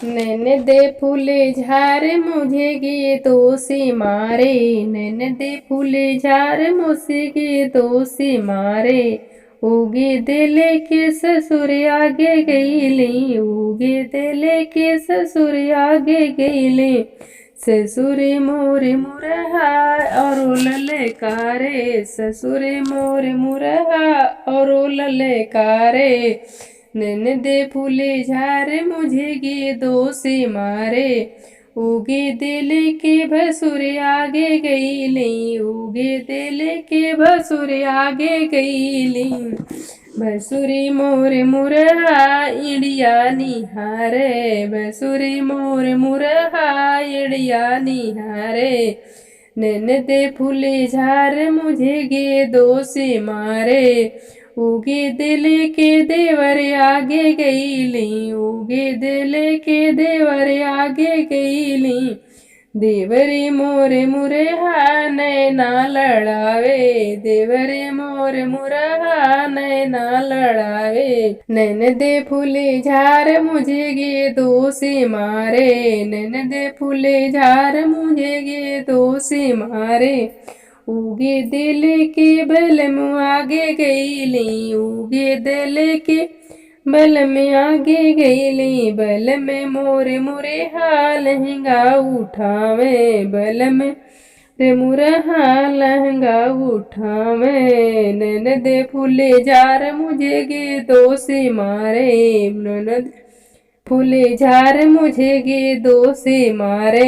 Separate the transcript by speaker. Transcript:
Speaker 1: नैन दे फूले झारे मुझे गे दोषी मारे, नैन दे फूले झारे मुझे गे दोषी मारे। उगे दिले के ससुर आगे गईली, उगे दिले के ससुर आगे गईली। ससुर मोर मुरहा और ललकारे, ससुर मोर मुरहा और ललकारे। नैन दे फूले झारे मुझे गे दोषी मारे। उगे दिल के भसुर आगे गईली, उगे दिल के भसुर आगे गईली। भसुरी मोर मुरहा इड़िया निहारे, भसुरी मोर मुरहा इड़िया निहारे। नैन दे फूले झार मुझे गे दोषी मारे। उगे दिल के देवर आगे गईली, उगे दिल के देवर आगे गईली। देवरे मोरे मुरहा नैना लड़ावे, देवरे मोरे मुरहा नैना लड़ावे। नैन दे फूले झार मुझे गे दोषी मारे, नैन दे फूले झार मुझे गे दोषी मारे। उगे दिल के बल में आगे गईली, उगे दिल के बल में आगे गईली। बल में मोरे मुरहा लहंगा उठावे, बल में रे मुरहा लहंगा उठावे। नैन दे फूले झार मुझे गे दोषी मारे, नैन दे फूले झार मुझे गे दोषी मारे।